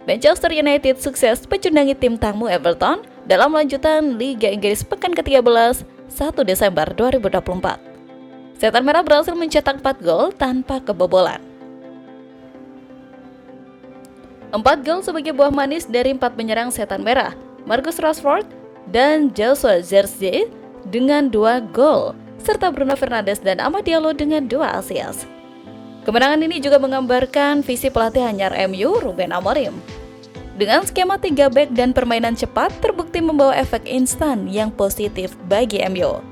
Manchester United sukses pecundangi tim tamu Everton dalam lanjutan Liga Inggris pekan ke-13 1 Desember 2024. Setan Merah berhasil mencetak 4 gol tanpa kebobolan. 4 gol sebagai buah manis dari 4 penyerang Setan Merah, Marcus Rashford dan Joshua Zirkzee dengan 2 gol, serta Bruno Fernandes dan Amad Diallo dengan 2 assist. Kemenangan ini juga menggambarkan visi pelatih anyar MU, Ruben Amorim. Dengan skema 3 back dan permainan cepat, terbukti membawa efek instan yang positif bagi MU.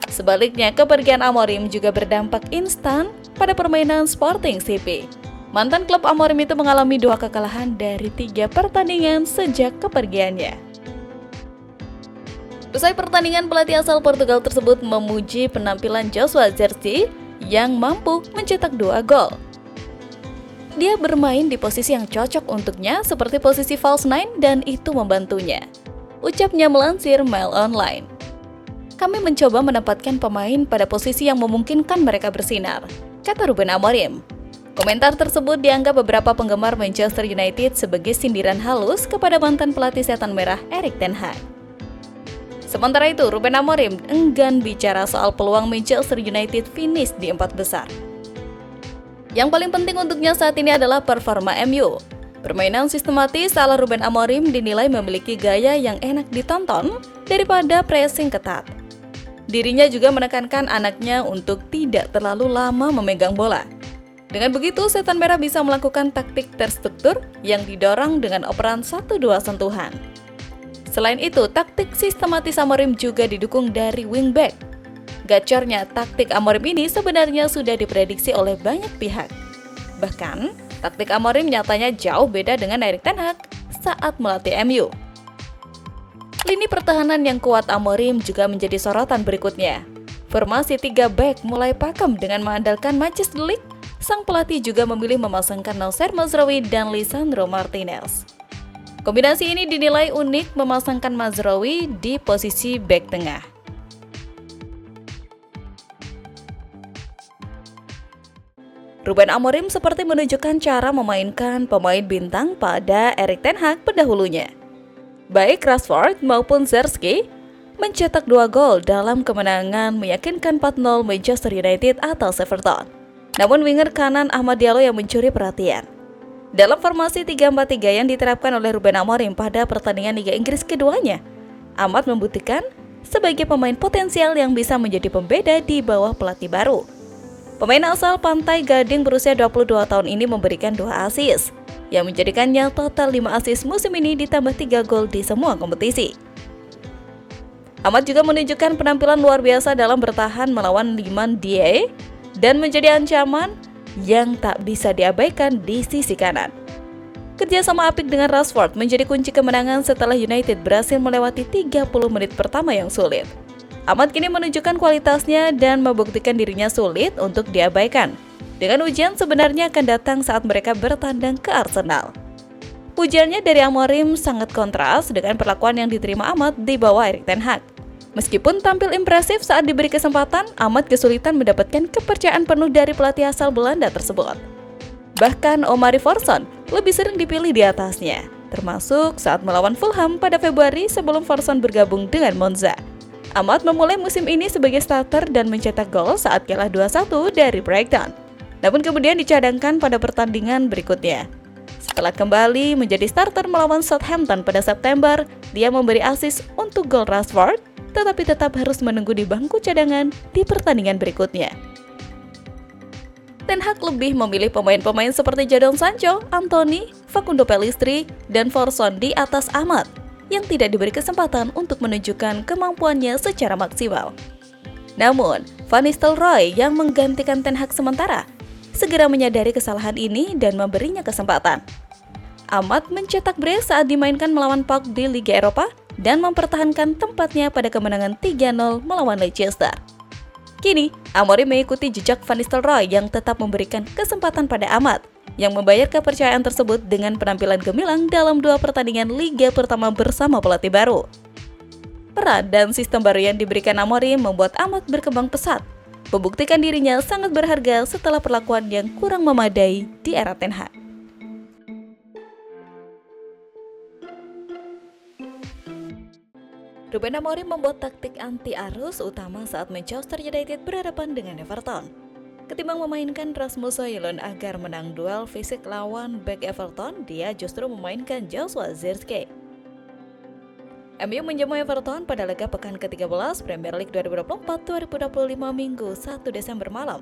Sebaliknya, kepergian Amorim juga berdampak instan pada permainan Sporting CP. Mantan klub Amorim itu mengalami 2 kekalahan dari 3 pertandingan sejak kepergiannya. Usai pertandingan, pelatih asal Portugal tersebut memuji penampilan Joshua Zirkzee yang mampu mencetak 2 gol. Dia bermain di posisi yang cocok untuknya seperti posisi false nine dan itu membantunya. Ucapnya melansir Mail Online. Kami mencoba menempatkan pemain pada posisi yang memungkinkan mereka bersinar, kata Ruben Amorim. Komentar tersebut dianggap beberapa penggemar Manchester United sebagai sindiran halus kepada mantan pelatih Setan Merah Erik ten Hag. Sementara itu, Ruben Amorim enggan bicara soal peluang Manchester United finish di 4 besar. Yang paling penting untuknya saat ini adalah performa MU. Permainan sistematis ala Ruben Amorim dinilai memiliki gaya yang enak ditonton daripada pressing ketat. Dirinya juga menekankan anaknya untuk tidak terlalu lama memegang bola. Dengan begitu, Setan Merah bisa melakukan taktik terstruktur yang didorong dengan operan 1-2 sentuhan. Selain itu, taktik sistematis Amorim juga didukung dari wingback. Gacornya, taktik Amorim ini sebenarnya sudah diprediksi oleh banyak pihak. Bahkan, taktik Amorim nyatanya jauh beda dengan Erik ten Hag saat melatih MU. Lini pertahanan yang kuat Amorim juga menjadi sorotan berikutnya. Formasi 3 back mulai pakem dengan mengandalkan Matthijs de Ligt. Sang pelatih juga memilih memasangkan Noussair Mazraoui dan Lisandro Martinez. Kombinasi ini dinilai unik memasangkan Mazraoui di posisi back tengah. Ruben Amorim seperti menunjukkan cara memainkan pemain bintang pada Erik ten Hag pendahulunya. Baik Rashford maupun Zirkzee mencetak 2 gol dalam kemenangan meyakinkan 4-0 Manchester United atas Everton. Namun winger kanan Amad Diallo yang mencuri perhatian. Dalam formasi 3-4-3 yang diterapkan oleh Ruben Amorim pada pertandingan Liga Inggris keduanya, Amad membuktikan sebagai pemain potensial yang bisa menjadi pembeda di bawah pelatih baru. Pemain asal Pantai Gading berusia 22 tahun ini memberikan 2 assist, yang menjadikannya total 5 assist musim ini ditambah 3 gol di semua kompetisi. Amad juga menunjukkan penampilan luar biasa dalam bertahan melawan Iliman Ndiaye dan menjadi ancaman yang tak bisa diabaikan di sisi kanan. Kerjasama apik dengan Rashford menjadi kunci kemenangan setelah United berhasil melewati 30 menit pertama yang sulit. Amad kini menunjukkan kualitasnya dan membuktikan dirinya sulit untuk diabaikan. Dengan ujian sebenarnya akan datang saat mereka bertandang ke Arsenal. Pujiannya dari Amorim sangat kontras dengan perlakuan yang diterima Amad di bawah Erik ten Hag. Meskipun tampil impresif saat diberi kesempatan, Amad kesulitan mendapatkan kepercayaan penuh dari pelatih asal Belanda tersebut. Bahkan Omari Forson lebih sering dipilih di atasnya, termasuk saat melawan Fulham pada Februari sebelum Forson bergabung dengan Monza. Amad memulai musim ini sebagai starter dan mencetak gol saat kalah 2-1 dari Brighton. Namun kemudian dicadangkan pada pertandingan berikutnya. Setelah kembali menjadi starter melawan Southampton pada September, dia memberi assist untuk gol Rashford, tetapi tetap harus menunggu di bangku cadangan di pertandingan berikutnya. Ten Hag lebih memilih pemain-pemain seperti Jadon Sancho, Anthony, Facundo Pellistri, dan Forson di atas Amad, yang tidak diberi kesempatan untuk menunjukkan kemampuannya secara maksimal. Namun, Van Nistelrooy yang menggantikan Ten Hag sementara, segera menyadari kesalahan ini dan memberinya kesempatan. Amad mencetak brace saat dimainkan melawan PAOK di Liga Eropa dan mempertahankan tempatnya pada kemenangan 3-0 melawan Leicester. Kini, Amorim mengikuti jejak Van Nistelrooy yang tetap memberikan kesempatan pada Amad, yang membayar kepercayaan tersebut dengan penampilan gemilang dalam 2 pertandingan Liga pertama bersama pelatih baru. Peran dan sistem baru yang diberikan Amorim membuat Amad berkembang pesat, membuktikan dirinya sangat berharga setelah perlakuan yang kurang memadai di era Ten Hag. Ruben Amorim membuat taktik anti arus utama saat Manchester United berhadapan dengan Everton. Ketimbang memainkan Rasmus Højlund agar menang duel fisik lawan bek Everton, dia justru memainkan Joshua Zirkzee. MU menjamu Everton pada laga pekan ke-13 Premier League 2024-2025 Minggu 1 Desember malam.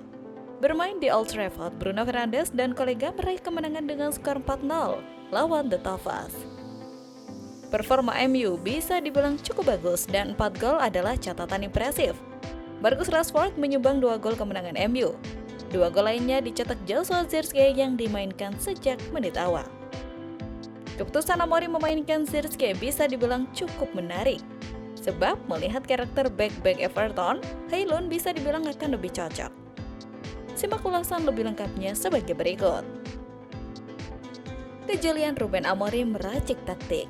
Bermain di Old Trafford, Bruno Fernandes dan kolega meraih kemenangan dengan skor 4-0 lawan The Toffees. Performa MU bisa dibilang cukup bagus dan 4 gol adalah catatan impresif. Marcus Rashford menyumbang 2 gol kemenangan MU. 2 gol lainnya dicetak Joshua Zirkzee yang dimainkan sejak menit awal. Keputusan Amorim memainkan Zirkzee bisa dibilang cukup menarik. Sebab melihat karakter bek-bek Everton, Højlund bisa dibilang akan lebih cocok. Simak ulasan lebih lengkapnya sebagai berikut. Kejelian Ruben Amorim meracik taktik.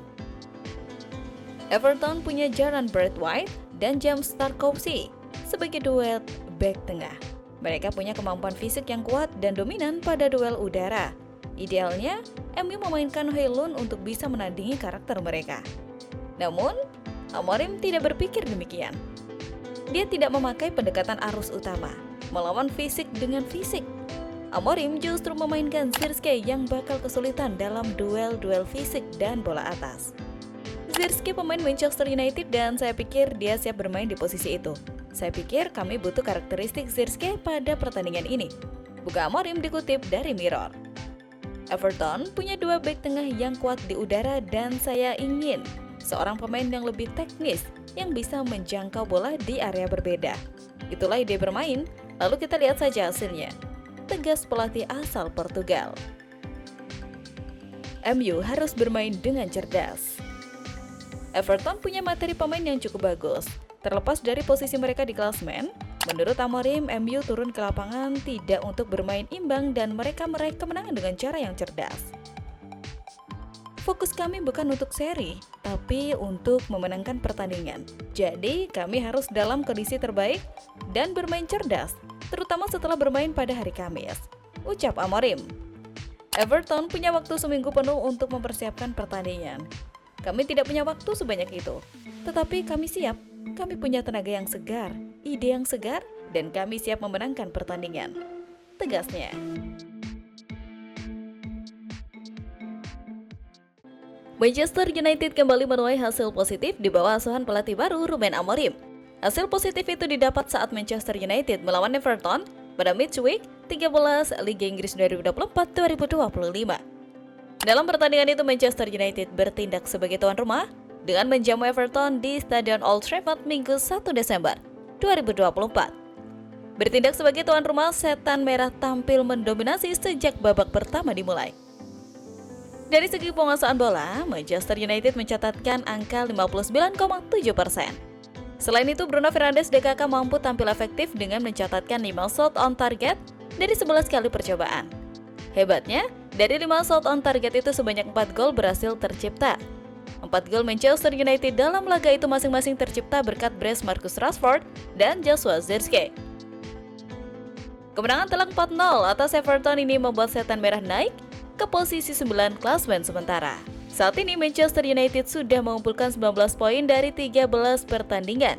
Everton punya Jarrad Braithwaite dan James Tarkowski sebagai duet bek tengah. Mereka punya kemampuan fisik yang kuat dan dominan pada duel udara. Idealnya, MU memainkan Højlund untuk bisa menandingi karakter mereka. Namun, Amorim tidak berpikir demikian. Dia tidak memakai pendekatan arus utama, melawan fisik dengan fisik. Amorim justru memainkan Zirkzee yang bakal kesulitan dalam duel-duel fisik dan bola atas. Zirkzee pemain Manchester United dan saya pikir dia siap bermain di posisi itu. Saya pikir kami butuh karakteristik Zirkzee pada pertandingan ini. Buka Amorim dikutip dari Mirror. Everton punya 2 bek tengah yang kuat di udara dan saya ingin seorang pemain yang lebih teknis yang bisa menjangkau bola di area berbeda. Itulah ide bermain, lalu kita lihat saja hasilnya. Tegas pelatih asal Portugal. MU harus bermain dengan cerdas. Everton punya materi pemain yang cukup bagus. Terlepas dari posisi mereka di klasemen, menurut Amorim, MU turun ke lapangan tidak untuk bermain imbang dan mereka meraih kemenangan dengan cara yang cerdas. Fokus kami bukan untuk seri, tapi untuk memenangkan pertandingan. Jadi, kami harus dalam kondisi terbaik dan bermain cerdas, terutama setelah bermain pada hari Kamis, ucap Amorim. Everton punya waktu seminggu penuh untuk mempersiapkan pertandingan. Kami tidak punya waktu sebanyak itu, tetapi kami siap. Kami punya tenaga yang segar, ide yang segar, dan kami siap memenangkan pertandingan, tegasnya. Manchester United kembali menuai hasil positif di bawah asuhan pelatih baru Ruben Amorim. Hasil positif itu didapat saat Manchester United melawan Everton pada midweek 13 Liga Inggris 2024-2025. Dalam pertandingan itu Manchester United bertindak sebagai tuan rumah dengan menjamu Everton di Stadion Old Trafford Minggu 1 Desember 2024. Bertindak sebagai tuan rumah, Setan Merah tampil mendominasi sejak babak pertama dimulai. Dari segi penguasaan bola, Manchester United mencatatkan angka 59,7%. Selain itu, Bruno Fernandes DKK mampu tampil efektif dengan mencatatkan 5 shot on target dari 11 kali percobaan. Hebatnya, dari 5 shot on target itu sebanyak 4 gol berhasil tercipta. 4 gol Manchester United dalam laga itu masing-masing tercipta berkat brace Marcus Rashford dan Joshua Zirkzee. Kemenangan telak 4-0 atas Everton ini membuat Setan Merah naik ke posisi 9 klasemen sementara. Saat ini Manchester United sudah mengumpulkan 19 poin dari 13 pertandingan.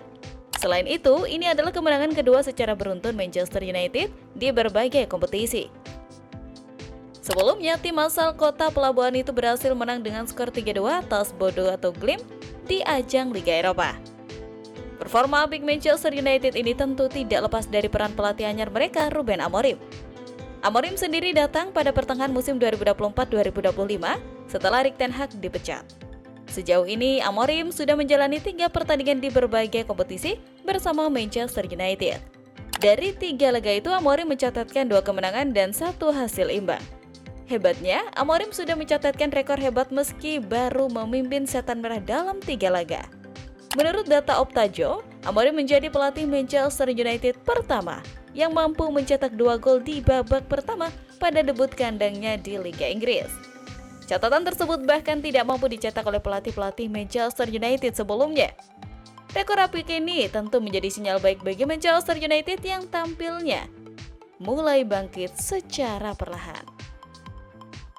Selain itu, ini adalah kemenangan kedua secara beruntun Manchester United di berbagai kompetisi. Sebelumnya, tim asal kota pelabuhan itu berhasil menang dengan skor 3-2 atas Bodo atau Glimt di ajang Liga Eropa. Performa apik Manchester United ini tentu tidak lepas dari peran pelatih anyar mereka, Ruben Amorim. Amorim sendiri datang pada pertengahan musim 2024-2025 setelah Erik ten Hag dipecat. Sejauh ini, Amorim sudah menjalani 3 pertandingan di berbagai kompetisi bersama Manchester United. Dari 3 laga itu, Amorim mencatatkan 2 kemenangan dan 1 hasil imbang. Hebatnya, Amorim sudah mencatatkan rekor hebat meski baru memimpin Setan Merah dalam 3 laga. Menurut data Optajo, Amorim menjadi pelatih Manchester United pertama yang mampu mencetak 2 gol di babak pertama pada debut kandangnya di Liga Inggris. Catatan tersebut bahkan tidak mampu dicetak oleh pelatih-pelatih Manchester United sebelumnya. Rekor apik ini tentu menjadi sinyal baik bagi Manchester United yang tampilnya mulai bangkit secara perlahan.